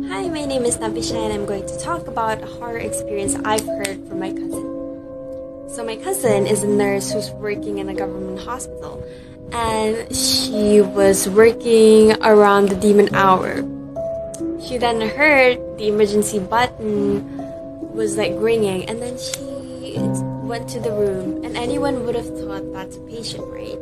Hi, my name is Napisha and I'm going to talk about a horror experience I've heard from my cousin. So my cousin is a nurse who's working in a government hospital and she was working around the demon hour. She then heard the emergency button was like ringing and then she went to the room, and anyone would have thought that's a patient, right?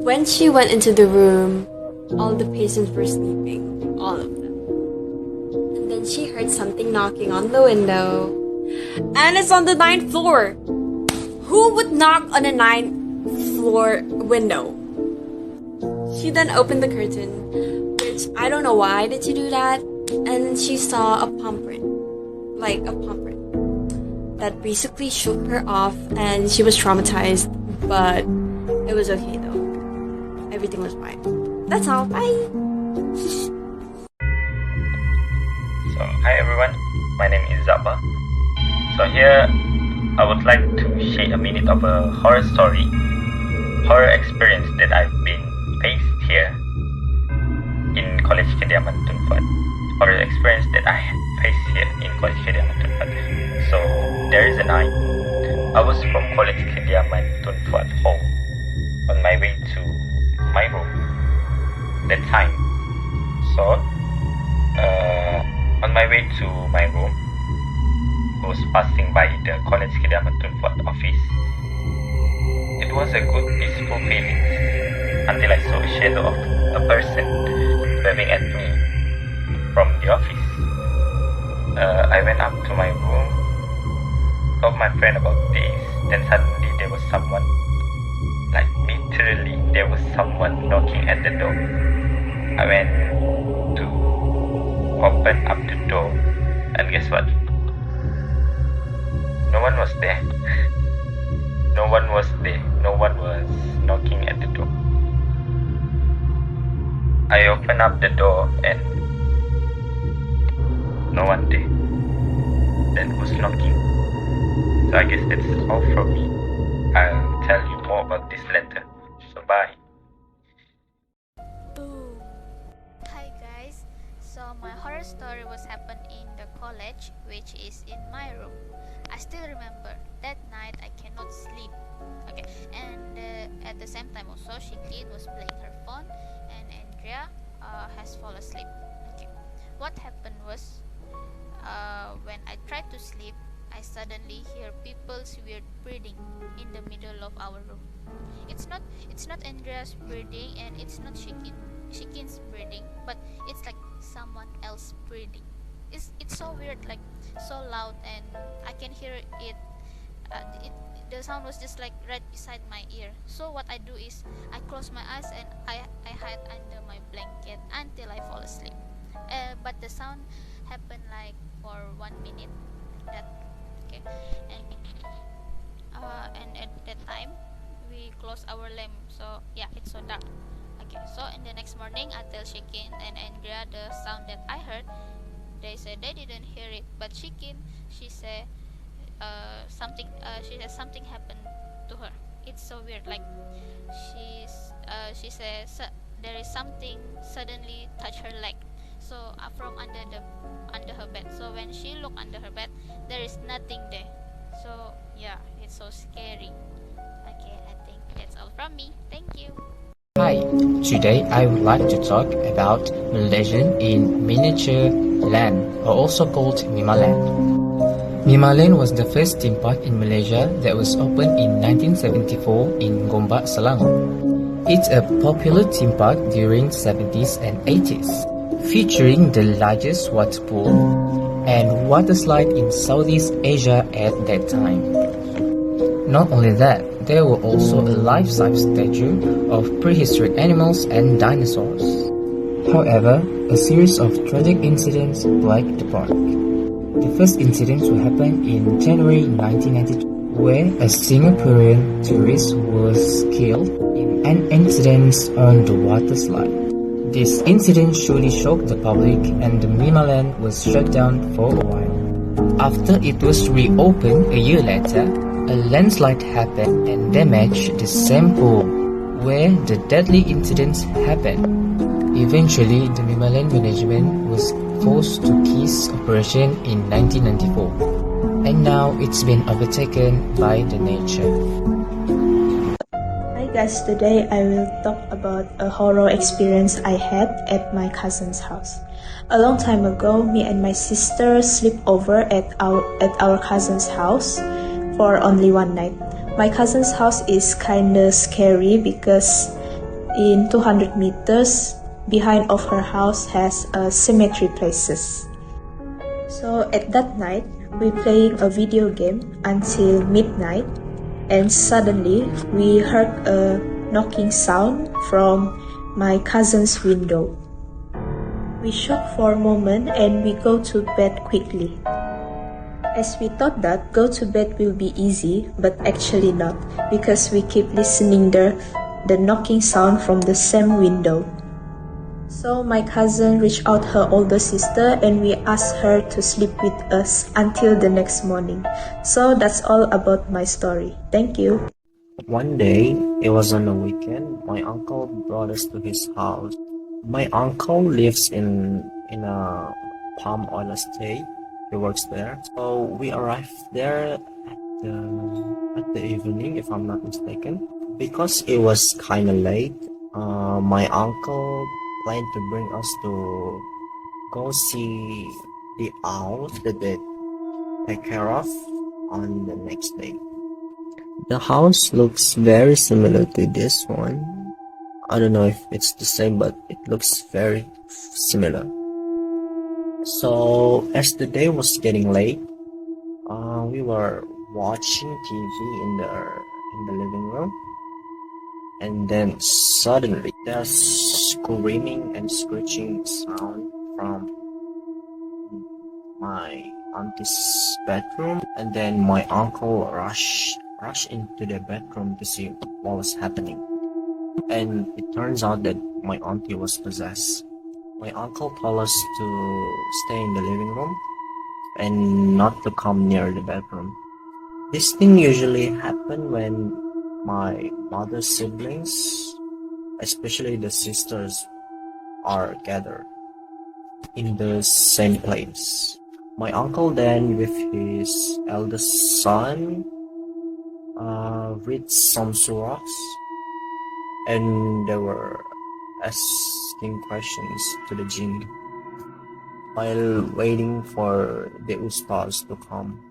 When she went into the room, all the patients were sleeping, all of them. And then she heard something knocking on the window, and it's on the 9th floor. Who would knock on a 9th floor window? She then opened the curtain, which I don't know why did she do that, and she saw a palm print, like a palm print, that basically shook her off, and she was traumatized, but it was okay though. Everything was fine. That's all. Bye. So, hi everyone, my name is Zaba. So here, I would like to share a minute of a horror story, horror experience that I've been faced here in College Kediaman Tunfat. Horror experience that I faced here in College Kediaman Tunfat. So, there is a night, I was from College Kediaman Tunfat home, on my way to my room, that time. So, on my way to my room, I was passing by the College Kediaman Tunfat office. It was a good, peaceful feeling until I saw a shadow of a person waving at me from the office. I went up to my room, told my friend about this, then suddenly there was someone, like literally there was someone knocking at the door. I went to open up the door, and guess what? No one was there. No one was there. No one was knocking at the door. I opened up the door and no one there that was knocking. So I guess that's all from me. I'll tell you more about this later. So bye. Boom. Hi guys. So my horror story was happened in the college, which is in my room. I still remember that night I cannot sleep. Okay, and at the same time also Shikin was playing her phone, and Andrea has fallen asleep. Okay, what happened was when I tried to sleep, I suddenly hear people's weird breathing in the middle of our room. It's not Andrea's breathing, and it's not Shikin's breathing, but it's like someone else breathing. It's so weird, like so loud, and I can hear it. The sound was just like right beside my ear. So what I do is I close my eyes and I hide under my blanket until I fall asleep. But the sound happened like for 1 minute. That okay, and at that time we close our lamp. So yeah, it's so dark. Okay, so in the next morning I tell Shikin and Andrea the sound that I heard. They said they didn't hear it, but Shikin, she said something happened to her. It's so weird, like she says there is something suddenly touch her leg, so from under her bed. So when she looked under her bed, there is nothing there. So yeah, it's so scary. Okay, I think that's all from me. Thank you. Hi, today I would like to talk about Malaysian in miniature land, or also called Mimaland. Mimaland was the first theme park in Malaysia that was opened in 1974 in Gombak, Selangor. It's a popular theme park during 70s and 80s, featuring the largest water pool and water slide in Southeast Asia at that time. Not only that, there were also a life-size statue of prehistoric animals and dinosaurs. However, a series of tragic incidents plagued the park. The first incident happened in January 1992, where a Singaporean tourist was killed in an incident on the water slide. This incident surely shocked the public, and the Mimaland was shut down for a while. After it was reopened a year later, a landslide happened and damaged the same pool where the deadly incidents happened. Eventually, the Mimalen management was forced to cease operation in 1994, and now it's been overtaken by the nature. Hi guys, today I will talk about a horror experience I had at my cousin's house. A long time ago, me and my sister slept over at our cousin's house for only one night. My cousin's house is kinda scary because in 200 meters behind of her house has a cemetery places. So at that night, we playing a video game until midnight, and suddenly we heard a knocking sound from my cousin's window. We shocked for a moment and we go to bed quickly. As we thought that go to bed will be easy, but actually not, because we keep listening the knocking sound from the same window. So my cousin reached out her older sister and we asked her to sleep with us until the next morning. So that's all about my story. Thank you. One day, it was on a weekend, my uncle brought us to his house. My uncle lives in a palm oil estate. He works there. So we arrived there at the evening, if I'm not mistaken. Because it was kind of late, my uncle planned to bring us to go see the owls that they take care of on the next day. The house looks very similar to this one. I don't know if it's the same, but it looks very similar. So as the day was getting late, we were watching TV in the living room, and then suddenly there's screaming and screeching sound from my auntie's bedroom, and then my uncle rushed into the bedroom to see what was happening. And it turns out that my auntie was possessed. My uncle told us to stay in the living room and not to come near the bedroom. This thing usually happen when my mother's siblings, especially the sisters, are gathered in the same place. My uncle then, with his eldest son, read some surahs, and they were asking questions to the jinn while waiting for the ustaz to come.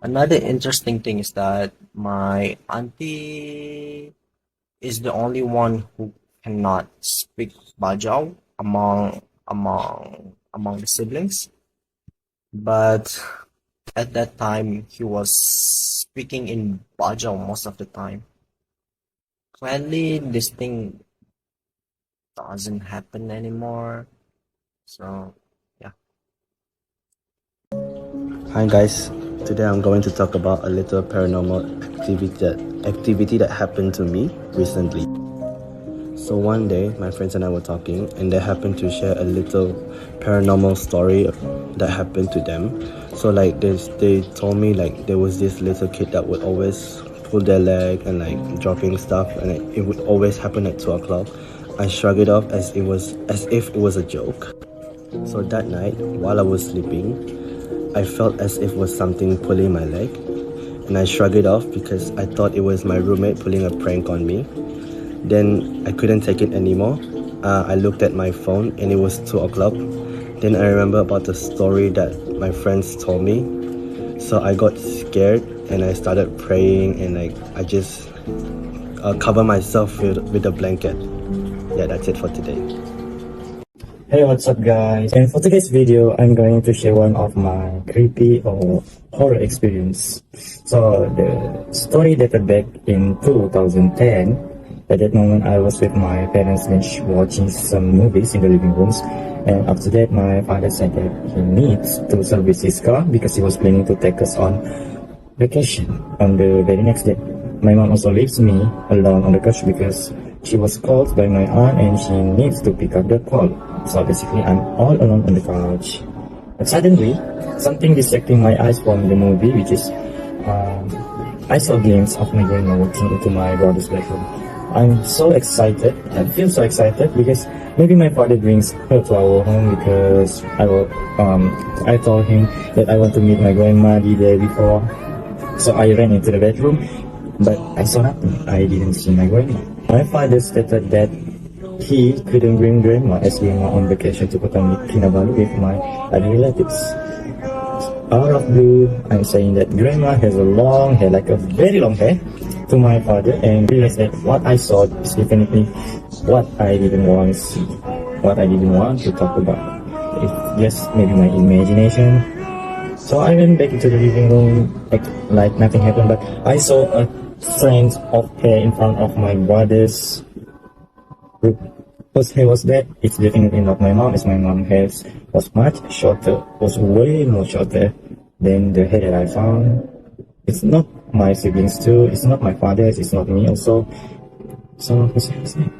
Another interesting thing is that my auntie is the only one who cannot speak Bajau among the siblings, but at that time he was speaking in Bajau most of the time. Gladly, this thing doesn't happen anymore. So, yeah. Hi guys, today I'm going to talk about a little paranormal activity that happened to me recently. So one day, my friends and I were talking, and they happened to share a little paranormal story that happened to them. So like they told me like there was this little kid that would always pull their leg and like dropping stuff, and it would always happen at 2 o'clock. I shrugged it off as if it was a joke. So that night, while I was sleeping, I felt as if it was something pulling my leg, and I shrugged it off because I thought it was my roommate pulling a prank on me. Then I couldn't take it anymore. I looked at my phone and it was 2 o'clock. Then I remember about the story that my friends told me. So I got scared and I started praying, and like I just cover myself with a blanket. Yeah, that's it for today. Hey, what's up guys? And for today's video, I'm going to share one of my creepy or horror experience. So the story dated back in 2010. At that moment, I was with my parents bench watching some movies in the living rooms. And after that, my father said that he needs to service his car because he was planning to take us on vacation on the very next day. My mom also leaves me alone on the couch because she was called by my aunt and she needs to pick up the call. So basically, I'm all alone on the couch. But suddenly, something distracting my eyes from the movie, which is I saw a glimpse of my grandma walking into my brother's bedroom. I'm so excited. I feel so excited because maybe my father brings her to our home because I told him that I want to meet my grandma the day before. So I ran into the bedroom, but I saw nothing. I didn't see my grandma. My father stated that he couldn't bring grandma as we were on vacation to Kinabalu with my other relatives. Out of blue, I'm saying that grandma has a long hair, like a very long hair, to my father, and realized that what I saw is definitely what I didn't want to see, what I didn't want to talk about. It's just maybe my imagination. So I went back into the living room like nothing happened, but I saw a strand of hair in front of my brother's room. Whose hair was that? It's definitely not my mom, as my mom hair was much shorter, was way more shorter than the hair that I found. It's not my siblings too, it's not my father's, it's not me also. So who's that?